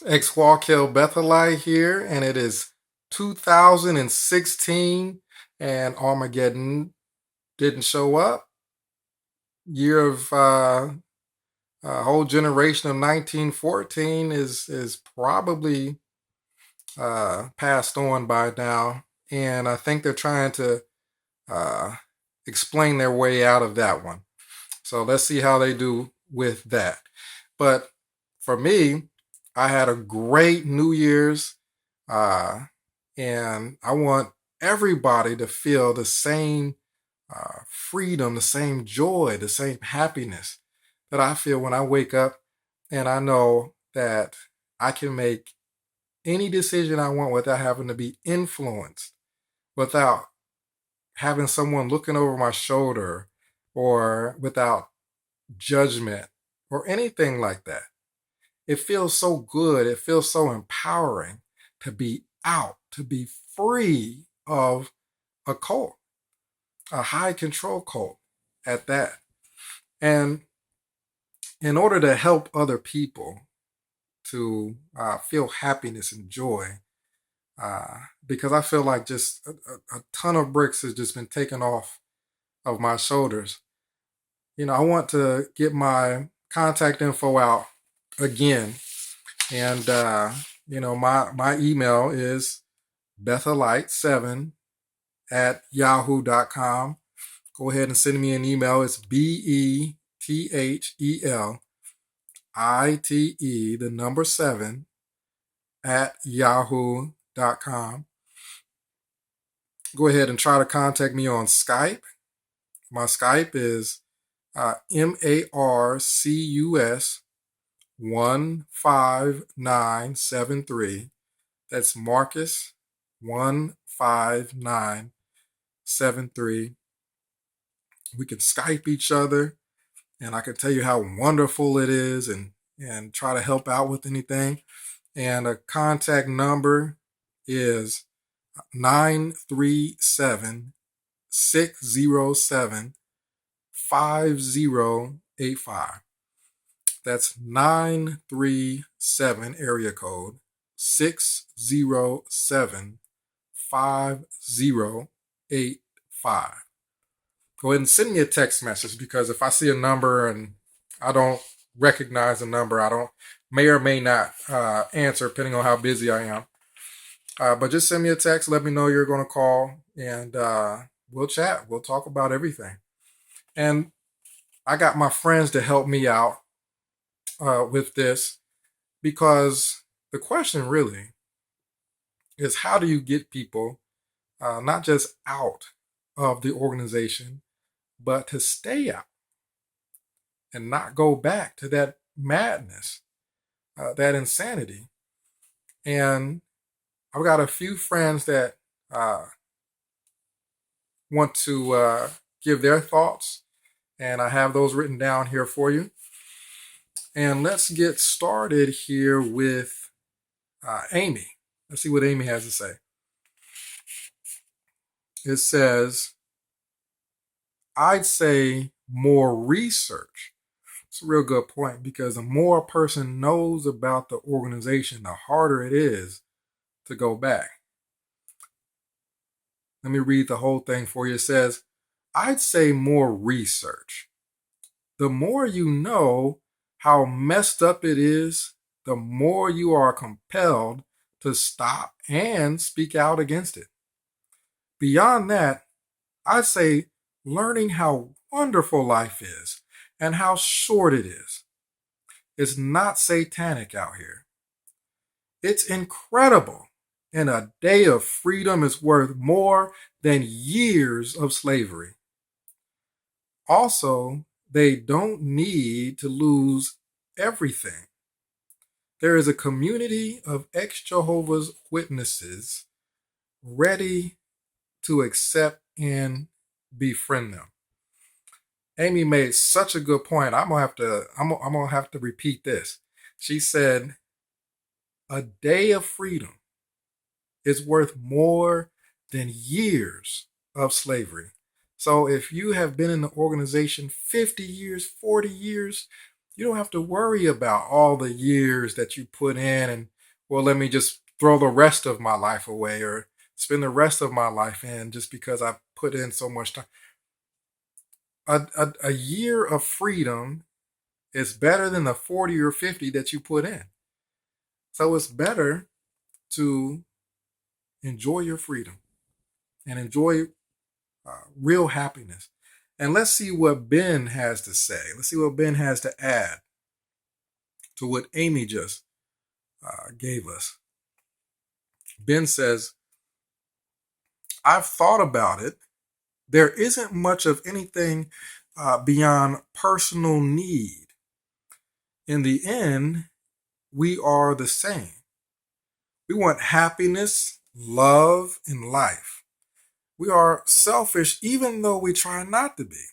Ex-Walkill Bethelite here, and it is 2016, and Armageddon didn't show up. Year of a whole generation of 1914 is probably passed on by now, and I think they're trying to uh, explain their way out of that one. So let's see how they do with that. But for me, I had a great New Year's, uh, and I want everybody to feel the same freedom, the same joy, the same happiness that I feel when I wake up and I know that I can make any decision I want without having to be influenced, without having someone looking over my shoulder, or without judgment or anything like that. It feels so good. It feels so empowering to be out, to be free of a cult, a high control cult at that. And in order to help other people to feel happiness and joy, because I feel like just a ton of bricks has just been taken off of my shoulders. I want to get my contact info out again. And, my email is bethelite7 at yahoo.com. Go ahead and send me an email. It's BETHELITE, the number 7, at yahoo.com. Go ahead and try to contact me on Skype. My Skype is MARCUS 15973. That's Marcus 15973. We can Skype each other, and I can tell you how wonderful it is, and try to help out with anything. And a contact number is 937 607 5085. That's 937 area code 607 5085. Go ahead and send me a text message, because if I see a number and I don't recognize the number, I may or may not answer, depending on how busy I am. But just send me a text, let me know you're going to call, and we'll chat. We'll talk about everything. And I got my friends to help me out with this, because the question really is, how do you get people not just out of the organization, but to stay out and not go back to that madness, that insanity? And I've got a few friends that want to give their thoughts, and I have those written down here for you. And let's get started here with Amy. Let's see what Amy has to say. It says, I'd say more research. It's a real good point, because the more a person knows about the organization, the harder it is to go back. Let me read the whole thing for you. It says, I'd say more research. The more you know how messed up it is, the more you are compelled to stop and speak out against it. Beyond that, I'd say learning how wonderful life is and how short it is. It's not satanic out here. It's incredible, and a day of freedom is worth more than years of slavery. Also, they don't need to lose everything. There is a community of ex-Jehovah's Witnesses ready to accept and befriend them. Amy made such a good point. I'm gonna have to repeat this. She said, a day of freedom is worth more than years of slavery. So if you have been in the organization 50 years, 40 years, You don't have to worry about all the years that you put in and, well, let me just throw the rest of my life away or spend the rest of my life in just because I put in so much time. A year of freedom is better than the 40 or 50 that you put in. So it's better to enjoy your freedom and enjoy real happiness. And let's see what Ben has to say. Let's see what Ben has to add to what Amy just gave us. Ben says, I've thought about it. There isn't much of anything beyond personal need. In the end, we are the same. We want happiness, love, and life. We are selfish even though we try not to be.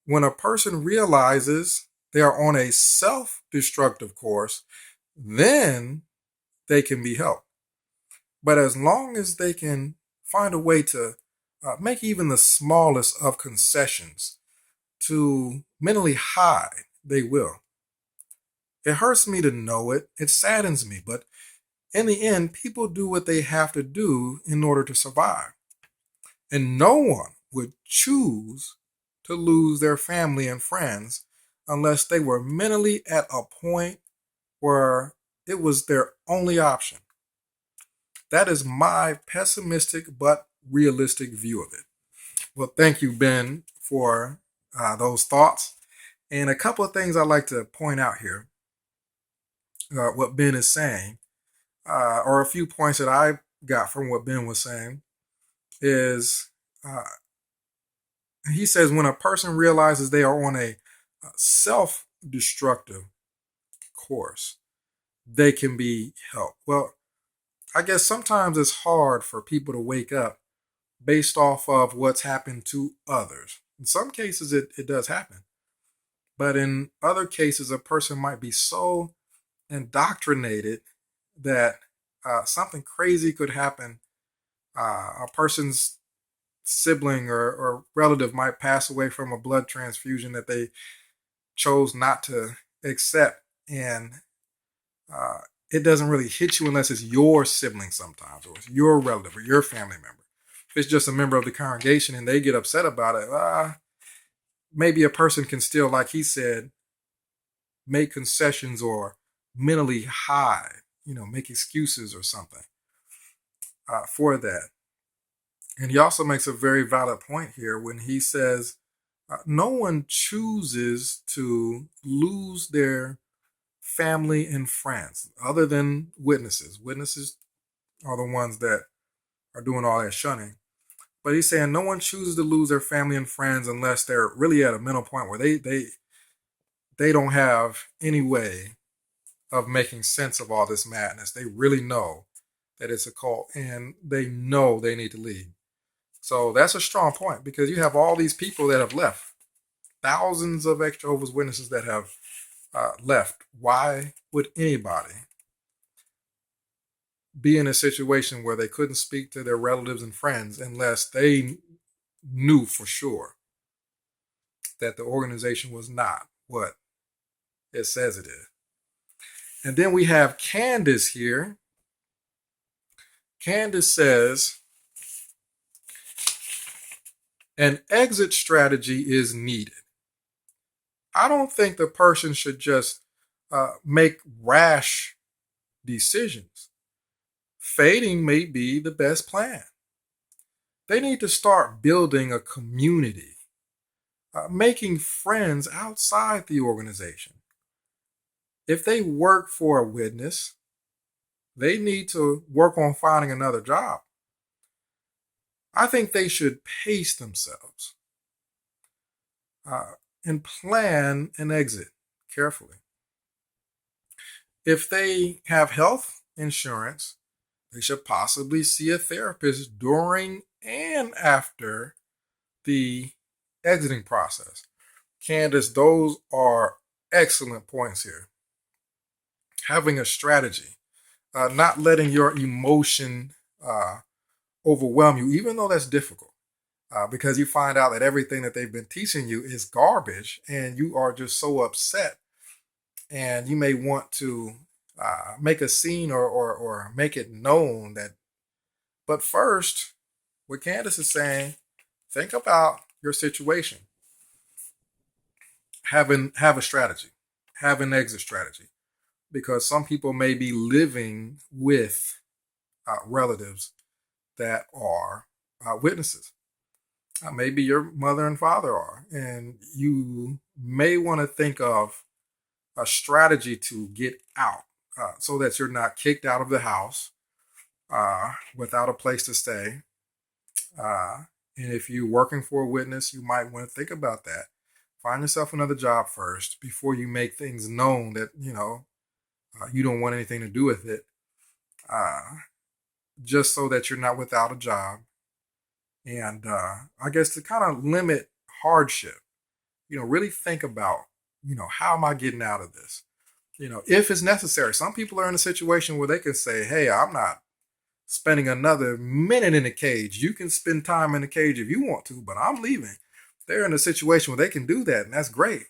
When a person realizes they are on a self-destructive course, then they can be helped. But as long as they can find a way to make even the smallest of concessions to mentally hide, they will. It hurts me to know it. It saddens me. But in the end, people do what they have to do in order to survive. And no one would choose to lose their family and friends unless they were mentally at a point where it was their only option. That is my pessimistic but realistic view of it. Well, thank you, Ben, for those thoughts. And a couple of things I'd like to point out here, what Ben is saying, or a few points that I got from what Ben was saying, is he says when a person realizes they are on a self-destructive course, they can be helped. Well, I guess sometimes it's hard for people to wake up based off of what's happened to others. In some cases, it does happen. But in other cases, a person might be so indoctrinated that something crazy could happen. A person's sibling or relative might pass away from a blood transfusion that they chose not to accept. And it doesn't really hit you unless it's your sibling sometimes, or it's your relative or your family member. If it's just a member of the congregation and they get upset about it, maybe a person can still, like he said, make concessions or mentally hide, make excuses or something for that. And he also makes a very valid point here when he says, no one chooses to lose their family and friends other than witnesses. Witnesses are the ones that are doing all that shunning. But he's saying no one chooses to lose their family and friends unless they're really at a mental point where they don't have any way of making sense of all this madness. They really know that it's a cult and they know they need to leave. So that's a strong point because you have all these people that have left, thousands of ex-Jehovah's Witnesses that have left. Why would anybody be in a situation where they couldn't speak to their relatives and friends unless they knew for sure that the organization was not what it says it is? And then we have Candace here. Candace says, an exit strategy is needed. I don't think the person should just make rash decisions. Fading may be the best plan. They need to start building a community, making friends outside the organization. If they work for a witness, they need to work on finding another job. I think they should pace themselves and plan an exit carefully. If they have health insurance, they should possibly see a therapist during and after the exiting process. Candace, those are excellent points here. Having a strategy, not letting your emotion overwhelm you, even though that's difficult, because you find out that everything that they've been teaching you is garbage and you are just so upset and you may want to make a scene or make it known that. But first, what Candace is saying, think about your situation. Have a strategy, have an exit strategy, because some people may be living with relatives that are witnesses. Maybe your mother and father are, and you may want to think of a strategy to get out so that you're not kicked out of the house without a place to stay. Uh, and if you're working for a witness, you might want to think about that. Find yourself another job first before you make things known that, you don't want anything to do with it, uh, just so that you're not without a job. And I guess to kind of limit hardship, really think about, how am I getting out of this? If it's necessary. Some people are in a situation where they can say, hey, I'm not spending another minute in a cage. You can spend time in the cage if you want to, but I'm leaving. They're in a situation where they can do that, and that's great.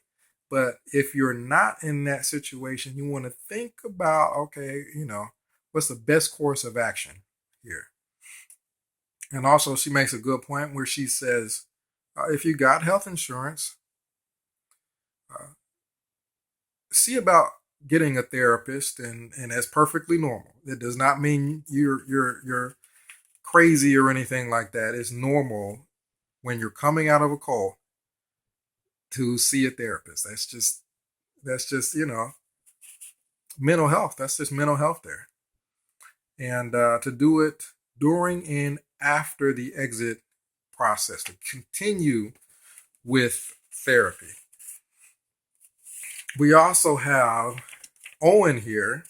But if you're not in that situation, you want to think about, okay, what's the best course of action here? And also, she makes a good point where she says, if you got health insurance, uh, see about getting a therapist, and that's perfectly normal. It does not mean you're crazy or anything like that. It's normal when you're coming out of a cold to see a therapist. That's just mental health. That's just mental health there, and to do it during and after the exit process, to continue with therapy. We also have Owen here.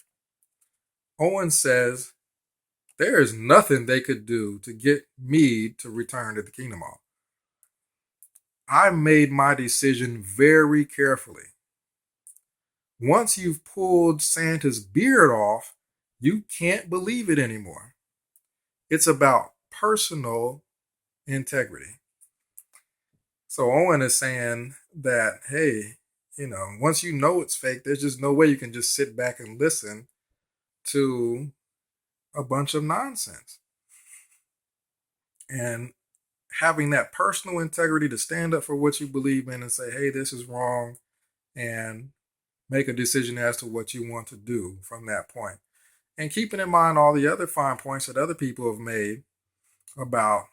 Owen says, there is nothing they could do to get me to return to the Kingdom Hall. I made my decision very carefully. Once you've pulled Santa's beard off, you can't believe it anymore. It's about personal integrity. So Owen is saying that, hey, once you know it's fake, there's just no way you can just sit back and listen to a bunch of nonsense. And having that personal integrity to stand up for what you believe in and say, hey, this is wrong, and make a decision as to what you want to do from that point. And keeping in mind all the other fine points that other people have made about,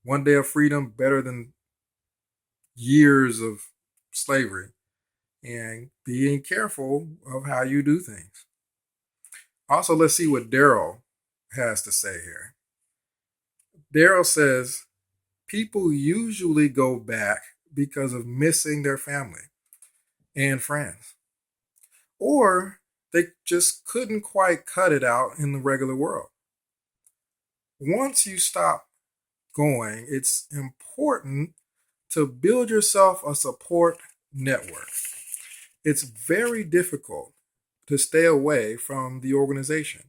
one day of freedom better than years of slavery, and being careful of how you do things. Also, let's see what Daryl has to say here. Daryl says, people usually go back because of missing their family and friends, or they just couldn't quite cut it out in the regular world. Once you stop going, it's important to build yourself a support network. It's very difficult to stay away from the organization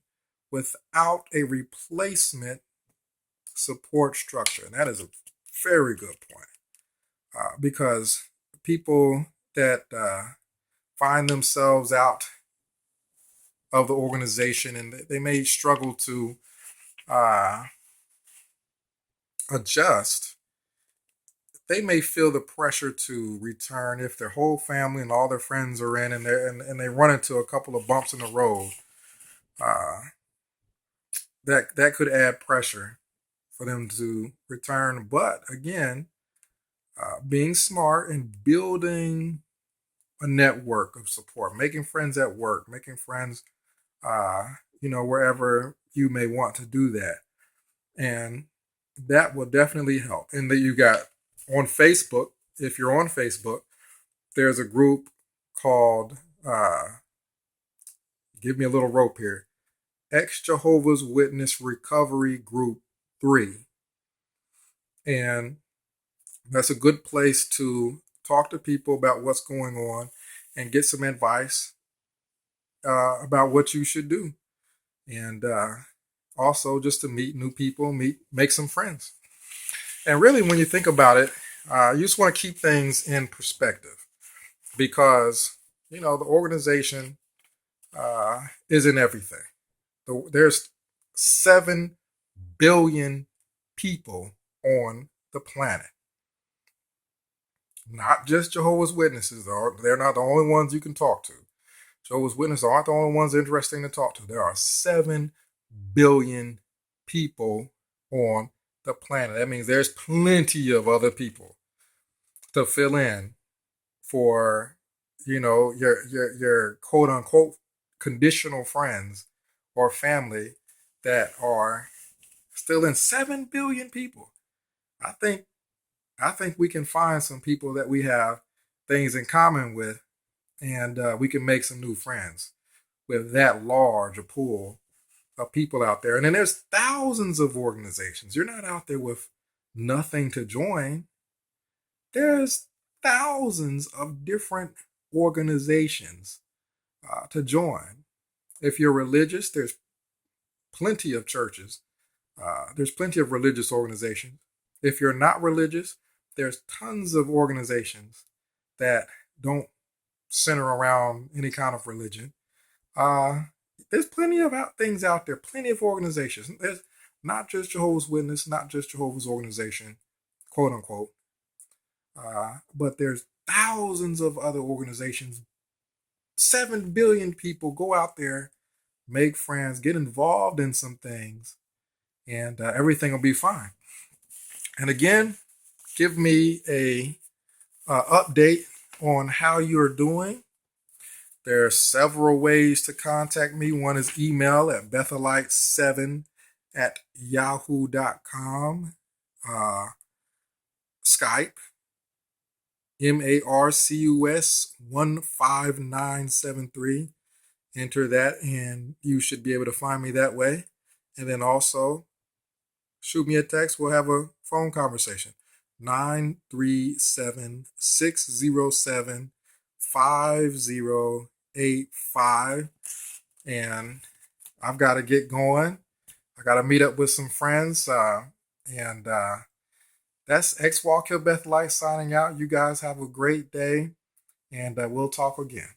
without a replacement support structure. And that is a very good point, because people that find themselves out of the organization, and they may struggle to adjust, they may feel the pressure to return if their whole family and all their friends are in, and they run into a couple of bumps in the road. That could add pressure for them to return. But again, being smart and building a network of support, making friends at work, making friends, wherever you may want to do that, and that will definitely help. And that you got on Facebook. If you're on Facebook, there's a group called give me a little rope here, Ex Jehovah's Witness Recovery Group 3. And that's a good place to talk to people about what's going on and get some advice about what you should do. And also just to meet new people, make some friends. And really, when you think about it, you just want to keep things in perspective. because, the organization isn't everything. There's 7 billion people on the planet. Not just Jehovah's Witnesses, though. They're not the only ones you can talk to. Jehovah's Witnesses aren't the only ones interesting to talk to. There are 7 billion people on the planet. That means there's plenty of other people to fill in for, your quote unquote conditional friends or family that are still in 7 billion people. I think we can find some people that we have things in common with, and we can make some new friends with that large a pool of people out there. And then there's thousands of organizations. You're not out there with nothing to join. There's thousands of different organizations to join. If you're religious, there's plenty of churches. There's plenty of religious organizations. If you're not religious, there's tons of organizations that don't center around any kind of religion. There's plenty of things out there, plenty of organizations. There's not just Jehovah's Witness, not just Jehovah's organization, quote unquote, but there's thousands of other organizations. 7 billion people. Go out there, make friends, get involved in some things, and everything will be fine. And again, give me a update on how you're doing. There are several ways to contact me. One is email at bethelite7@yahoo.com. Skype, MARCUS15973. Enter that and you should be able to find me that way. And then also shoot me a text. We'll have a phone conversation. 937-607-5085. And I've got to get going. I got to meet up with some friends. And that's X Walk Hill Beth Light signing out. You guys have a great day. And we'll talk again.